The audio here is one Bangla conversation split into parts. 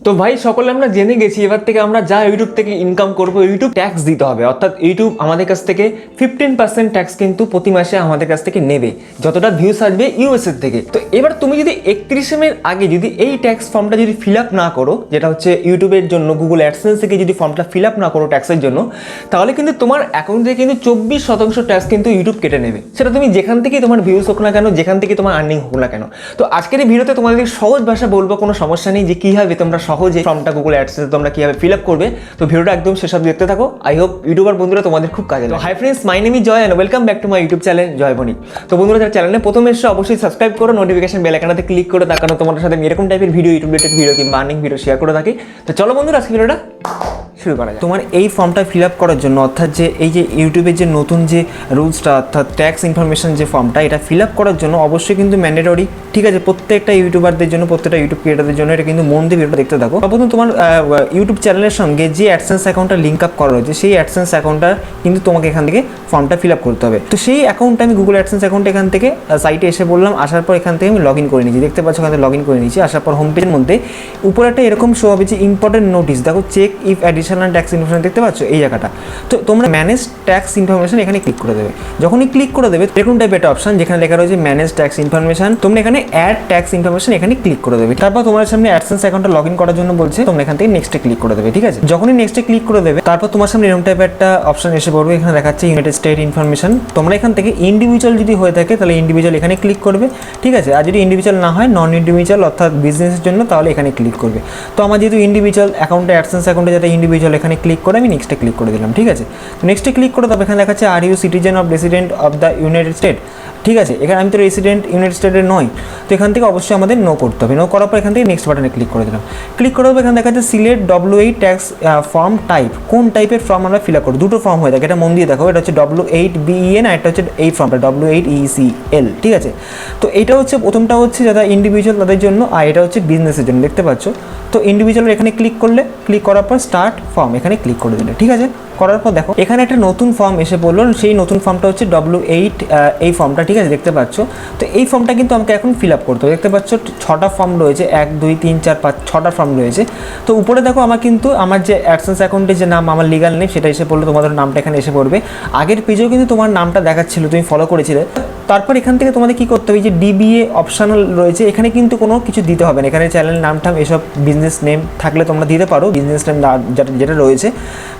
তো ভাই সকলে আমরা জেনে গেছি এবার থেকে আমরা যা ইউটিউব থেকে ইনকাম করবো ইউটিউব ট্যাক্স দিতে হবে, অর্থাৎ ইউটিউব আমাদের কাছ থেকে 15% ট্যাক্স কিন্তু প্রতি মাসে আমাদের কাছ থেকে নেবে যতটা ভিউস আসবে ইউএসএর থেকে। তো এবার তুমি যদি 31 এর আগে যদি এই ট্যাক্স ফর্মটা যদি ফিল আপ না করো, যেটা হচ্ছে ইউটিউবের জন্য গুগল অ্যাডসেন্স থেকে যদি ফর্মটা ফিল আপ না করো ট্যাক্সের জন্য, তাহলে কিন্তু তোমার অ্যাকাউন্ট থেকে কিন্তু 24% ট্যাক্স কিন্তু ইউটিউব কেটে নেবে। সেটা তুমি যেখান থেকে তোমার ভিউস হোক না কেন, যেখান থেকে তোমার আর্নিং হোক না কেন। তো আজকের এই ভিডিওতে তোমাদের সহজ ভাষা বলবো, কোনো সমস্যা নেই, যে কীভাবে তোমরা সহজে ফর্মটা গুগল অ্যাডসেন্সে তোমরা কীভাবে ফিল আপ করবে। তো ভিডিওটা একদম সেসব দেখতে থাকো। আই হোপ ইউটিউবার বন্ধুরা তোমাদের খুব কাজে লাগে। Hi friends, my name is Joy and welcome back to my YouTube channel Joy Banik. তো বন্ধুরা যারা চ্যানেলে প্রথম এসে অবশ্যই সাবস্ক্রাইব করো, নোটিফিকেশন বেল আইকনটাতে ক্লিক করে তার কারণ তোমাদের সাথে এরকম টাইপের ভিডিও, ইউটিউব রিলেটেড ভিডিও কিংবা আর্নিং ভিডিও শেয়ার করে থাকি। তো চলো বন্ধুরা আজকে ভিডিওটা শুরু করা যায়। তোমার এই ফর্মটা ফিল আপ করার জন্য, অর্থাৎ যে এই যে ইউটিউবের যে নতুন যে রুলসটা, অর্থাৎ ট্যাক্স ইনফরমেশন যে ফর্মটা, এটা ফিল আপ করার জন্য অবশ্যই কিন্তু ম্যান্ডেটরি, ঠিক আছে? প্রত্যেকটা ইউটিউবারদের জন্য, প্রত্যেকটা ইউটিউব ক্রিয়েটারদের জন্য এটা কিন্তু মন দিয়ে ভিডিওটা দেখতে থাকো। প্রথম তোমার ইউটিউব চ্যানেলের সঙ্গে যে অ্যাডসেন্স অ্যাকাউন্টটা লিঙ্ক আপ করা হয়েছে, সেই অ্যাডসেন্স অ্যাকাউন্টটা কিন্তু তোমাকে এখান থেকে ফর্মটা ফিল আপ করতে হবে। তো সেই অ্যাকাউন্টটা আমি গুগল অ্যাডসেন্স অ্যাকাউন্ট এখান থেকে সাইটে এসে বললাম, আসার পর এখান থেকে আমি লগ ইন করে নিয়েছি, দেখতে পাচ্ছ এখান থেকে লগ ইন করে নিয়েছি। আসার পর হোম পেজের মধ্যে উপরে একটা এরকম শো হবে যে ইম্পর্টেন্ট নোটিস, দেখো check if additional tax information, দেখতে পাচ্ছ এই জায়গাটা। তো তোমরা ম্যানেজ ট্যাক্স ইনফরমেশন এখানে ক্লিক করে দেবে। যখনই ক্লিক করে দেবে এরকম টাইপের একটা অপশন যেখানে লেখা রয়েছে ম্যানেজ ট্যাক্স ইনফরমেশন, তোমরা এখানে অ্যাড ট্যাক্স ইনফরমেশন এখানে ক্লিক করে দেবে। তারপর তোমার সামনে অ্যাডসেন্স অ্যাকাউন্টটা লগ ইন করার জন্য বলছে, তোমরা এখান থেকে নেক্সটে ক্লিক করে দেবে, ঠিক আছে? যখনই নেক্সটে ক্লিক করে দেবে তারপর তোমার সামনে এরকম টাইপের একটা অপশন এসে পড়বে, এখানে দেখাচ্ছে ইউনাইটেড স্টেট ইনফরমেশন। তোমরা এখান থেকে ইন্ডিভিজুয়াল যদি হয়ে থাকে তাহলে ইন্ডিভিজুয়াল এখানে ক্লিক করবে, ঠিক আছে? আর যদি ইন্ডিভিজুয়াল না হয়, নন ইন্ডিভিজুয়াল অর্থাৎ বিজনেসের জন্য, তাহলে এখানে ক্লিক করবে। তো আমার যেহেতু ইন্ডিভিজুয়াল অ্যাকাউন্টে অ্যাডসেন্স অ্যাকাউন্টে যাতে ইন্ডিভিজুয়াল, এখানে ক্লিক করে আমি নেক্সটে ক্লিক করে দিলাম, ঠিক আছে? তো নেক্সটে ক্লিক করে তবে এখানে দেখাচ্ছে are you citizen of resident of the United State, ঠিক আছে? এখানে আমি তো রেসিডেন্ট ইউনাইটেড স্টেটের নয়, তো এখান থেকে অবশ্যই আমাদের নো করতে হবে। নো করার পর এখান থেকে নেক্সট বাটনে ক্লিক করে দিলাম। ক্লিক করার পর এখানে দেখা যাচ্ছে select W8 tax form type, কোন টাইপের ফর্ম আমরা ফিল আপ করব। দুটো ফর্ম হয়ে থাকে, এটা মন দিয়ে দেখো, এটা হচ্ছে W8BEN আর এটা হচ্ছে এই ফর্মটা W8ECL, ঠিক আছে? তো এটা হচ্ছে প্রথমটা হচ্ছে যারা ইন্ডিভিজুয়াল তাদের জন্য, আর এটা হচ্ছে বিজনেসের জন্য, দেখতে পাচ্ছ? তো ইন্ডিভিজুয়াল এখানে ক্লিক করলে, ক্লিক করার পর স্টার্ট ফর্ম এখানে ক্লিক করে দিলে, ঠিক আছে? করার পর দেখো এখানে একটা নতুন ফর্ম এসে পড়লো, সেই নতুন ফর্মটা হচ্ছে W8 এই ফর্মটা, ঠিক আছে? দেখতে পাচ্ছ? তো এই ফর্মটা কিন্তু আমাকে এখন ফিল আপ করতে হবে। দেখতে পাচ্ছ 6টা ফর্ম রয়েছে, 1 2 3 4 5 6টা ফর্ম রয়েছে। তো উপরে দেখো আমার কিন্তু আমার যে অ্যাডসেন্স অ্যাকাউন্টে যে নাম, আমার লিগাল নেম, সেটা এসে পড়লো, তোমাদের নামটা এখানে এসে পড়বে। আগের পেজেও কিন্তু তোমার নামটা দেখাচ্ছিল, তুমি ফলো করেছিলে। তারপর এখান থেকে তোমাদের কী করতে হবে, যে DBA অপশনাল রয়েছে, এখানে কিন্তু কোনো কিছু দিতে হবে না। এখানে চ্যানেল নাম টাম এসব বিজনেস নেম থাকলে তোমরা দিতে পারো, বিজনেস নেম যেটা রয়েছে।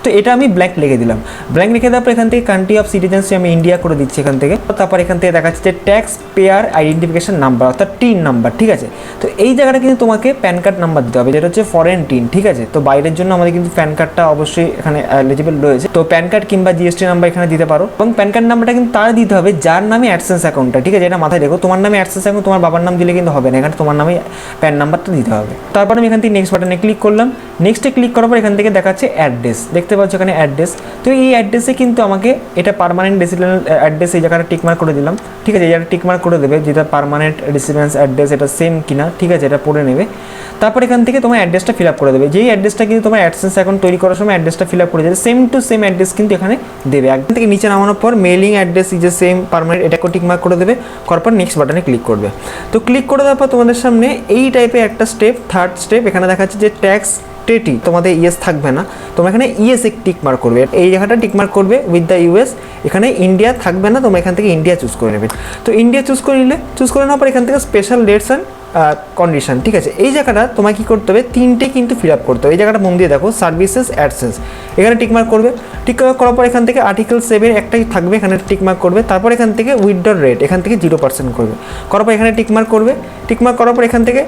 তো এটা আমি ব্ল্যাঙ্ক লিখে দিলাম। ব্ল্যাঙ্ক লিখে দেওয়ার পর এখান থেকে কান্ট্রি অফ সিটিজেনশিপ আমি ইন্ডিয়া করে দিচ্ছি এখান থেকে। তারপর এখান থেকে দেখাচ্ছে যে ট্যাক্স পেয়ার আইডেন্টিফিকেশন নাম্বার, অর্থাৎ টিন নাম্বার, ঠিক আছে? তো এই জায়গাটা কিন্তু তোমাকে প্যান কার্ড নাম্বার দিতে হবে, যেটা হচ্ছে ফরেন টিন, ঠিক আছে? তো বাইরের জন্য আমাদের কিন্তু প্যান কার্ডটা অবশ্যই এখানে এলিজিবল রয়েছে। তো প্যান কার্ড কিংবা GST নাম্বার এখানে দিতে পারো, এবং প্যান কার্ড নাম্বারটা কিন্তু তার দিতে হবে যার নামে অ্যাডসেন্স অ্যাকাউন্টটা, ঠিক আছে? এটা মাথায় রেখো, তোমার নামে অ্যাডসেন্স অ্যাকাউন্ট, তোমার বাবার নাম দিলে কিন্তু হবে না, এখানে তোমার নামে প্যান নাম্বারটা দিতে হবে। তারপর আমি এখান থেকে নেক্সট বাটনে ক্লিক করলাম। নেক্সটে ক্লিক করার পর এখান থেকে দেখাচ্ছে অ্যাড্রেস, দেখতে পাচ্ছ এখানে অ্যাড্রেস। তো এই অ্যাড্রেসে কিন্তু আমাকে এটা পার্মানেন্ট রেসিডেন্স অ্যাড্রেস, এই জায়গাটা টিকমার্ক করে দিলাম, ঠিক আছে? এই জায়গাটা টিকমার্ক করে দেবে যেটা পার্মানেন্ট রেসিডেন্স অ্যাড্রেস, এটা সেম কিনা, ঠিক আছে? এটা পড়ে নেবে। তারপর এখান থেকে তোমার অ্যাড্রেসটা ফিল আপ করে দেবে, যেই অ্যাড্রেসটা কিন্তু তোমার অ্যাডসেন্স অ্যাকাউন্ট তৈরি করার সময় অ্যাড্রেসটা ফিল আপ করে দেবে, সেম টু সেম অ্যাড্রেস কিন্তু এখানে দেবে। একদম থেকে নিচে নামানোর পর mailing address is same permanent, এটাকেও টিকমার্ক করে দেবে। করার পর নেক্সট বাটনে ক্লিক করবে। তো ক্লিক করে দেওয়ার পর তোমাদের সামনে এই টাইপের একটা স্টেপ, থার্ড স্টেপ, এখানে দেখাচ্ছে যে ট্যাক্স স্টেটই তোমাদের ইয়েস থাকবে না, তোমরা এখানে ইয়েসে টিক মার্ক করবে, এই জায়গাটা টিক মার্ক করবে উইথ দ্য ইউএস। এখানে ইন্ডিয়া থাকবে না, তোমরা এখান থেকে ইন্ডিয়া চুজ করে নেবে। তো ইন্ডিয়া চুজ করে নিলে, চুজ করে নেওয়ার পর এখান থেকে স্পেশাল রেটস অ্যান্ড কন্ডিশন, ঠিক আছে? এই জায়গাটা তোমায় কী করতে হবে, 3টে কিন্তু ফিল আপ করতে হবে। এই জায়গাটা মন দিয়ে দেখো, সার্ভিসেস অ্যাডসেন্স, এখানে টিকমার্ক করবে। টিকমার্ক করার পর এখান থেকে আর্টিকেল 7 একটাই থাকবে, এখানে টিকমার্ক করবে। তারপর এখান থেকে উইথড্র রেট এখান থেকে 0% করবে। করার পর এখানে টিকমার্ক করবে। টিকমার্ক করার পর এখান থেকে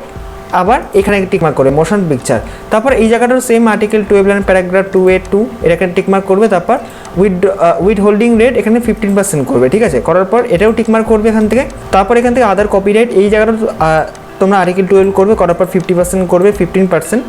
আবার এখানে টিকমার্ক করে মোশন পিকচার। তারপর এই জায়গাটার সেম আর্টিকেল 12 প্যারাগ্রাফ 2A2 এটাকে টিকমার্ক করবে। তারপর উইথ হোল্ডিং রেট এখানে 15% করবে, ঠিক আছে? করার পর এটাও টিকমার্ক করবে এখান থেকে। তারপর এখান থেকে আদার কপিরাইট, এই জায়গাটা তোমরা আর্টিকেল 12 করবে, করার পর 50% করবে, 15%।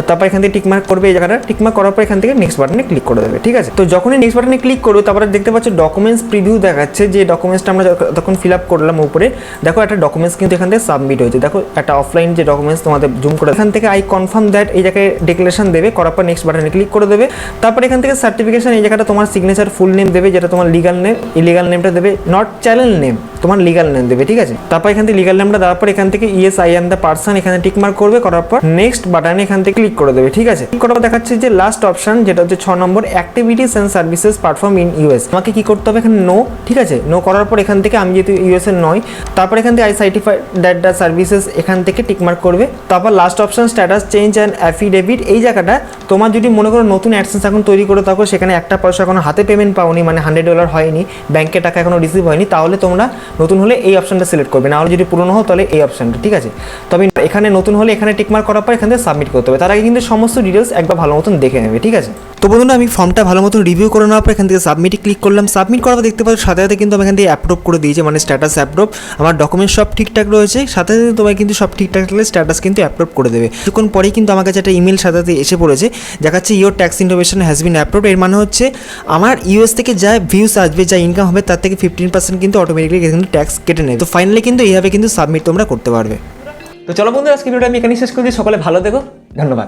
তারপর এখান থেকে টিকমার্ক করবে, এই জায়গাটা টিকমার্ক করার পর এখান থেকে নেক্সট বাটনে ক্লিক করে দেবে, ঠিক আছে? তো যখনই নেক্সট বাটনে ক্লিক করবে তারপরে দেখতে পাচ্ছ ডকুমেন্টস প্রিভিউ দেখাচ্ছে, যে ডকুমেন্টসটা আমরা তখন ফিল আপ করলাম উপরে, দেখো একটা ডকুমেন্টস কিন্তু এখান থেকে সাবমিট হয়েছে। দেখো একটা অফলাইন যে ডকুমেন্টস তোমাদের জুম করে, এখান থেকে আই কনফার্ম দ্যাট এই জায়গায় ডিক্লারেশন দেবে। করার পর নেক্সট বাটনে ক্লিক করে দেবে। তারপর এখান থেকে সার্টিফিকেশন, এই জায়গাটা তোমার সিগনেচার ফুল নেম দেবে, যেটা তোমার লিগাল নেম, ইলিগাল নেমটা দেবে নট চ্যানেল নেম, তোমার লিগাল নেম দেবে, ঠিক আছে। তারপর এখান থেকে লিগাল নেমটা দেওয়ার পর এখান থেকে yes I am the person এখানে টিক মার্ক করবে, করার পর নেক্সট বাটনে এখান থেকে ক্লিক করে দেবে, ঠিক আছে। ক্লিক করার পর দেখাচ্ছে যে লাস্ট অপশন যেটা হচ্ছে 6 নম্বর, activities and services perform in US. আমাকে কি করতে হবে এখানে নো, ঠিক আছে। নো করার পর এখান থেকে আমি যেহেতু ইউএস এর নয়, তারপর এখান থেকে I certify that the services এখান থেকে টিক মার্ক করবে। তারপর last option status change and affidavit, এই জায়গাটা তোমার যদি মনে করো নতুন অ্যাডসেন্স এখন তৈরি করে থাকো, সেখানে একটা পয়সা এখনো হাতে পেমেন্ট পাওনি, মানে $100 হয়নি, ব্যাংকে টাকা এখনো রিসিভ হয়নি, তাহলে তোমরা নতুন হলে এই অপশনটা সিলেক্ট করবে, না হলে যদি পুরনো হও তাহলে এই অপশনটা, ঠিক আছে। তবে এখানে নতুন হলে এখানে টিকমার্ক করার পর এখান থেকে সাবমিট করতে হবে। তার আগে কিন্তু সমস্ত ডিটেলস একবার ভালো মতন দেখে নেবে, ঠিক আছে। তো বন্ধুরা আমি ফর্মটা ভালো মতন রিভিউ করে নেওয়ার পর এখান থেকে সাবমিটে ক্লিক করলাম। সাবমিট করার পর দেখতে পাচ্ছ সাথে সাথে কিন্তু আমি এখান থেকে অ্যাপ্রুভ করে দিয়েছি, মানে স্ট্যাটাস অ্যাপ্রুভ। আমার ডকুমেন্ট সব ঠিকঠাক রয়েছে, সাথে সাথে তোমায় কিন্তু সব ঠিকঠাক থাকলে স্ট্যাটাস কিন্তু অ্যাপ্রুভ করে দেবে। কিছুক্ষণ পরেই কিন্তু আমার কাছে একটা ইমেল সাথে সাথে এসে পড়েছে, দেখাচ্ছে your tax information has been approved. এর মানে হচ্ছে আমার ইউএস থেকে যা ভিউস আসবে, যা ইনকাম হবে, তার থেকে 15% কিন্তু অটোমেটিক্যালি কিন্তু ট্যাক্স কেটে নেবে। তো ফাইনালি কিন্তু এইভাবে কিন্তু সাবমিট তোমরা করতে পারবে। তো চলো বন্ধুরা, আজকে ভিডিওটা আমি এখানেই শেষ করে দিই। সকলে ভালো থেকো, ধন্যবাদ।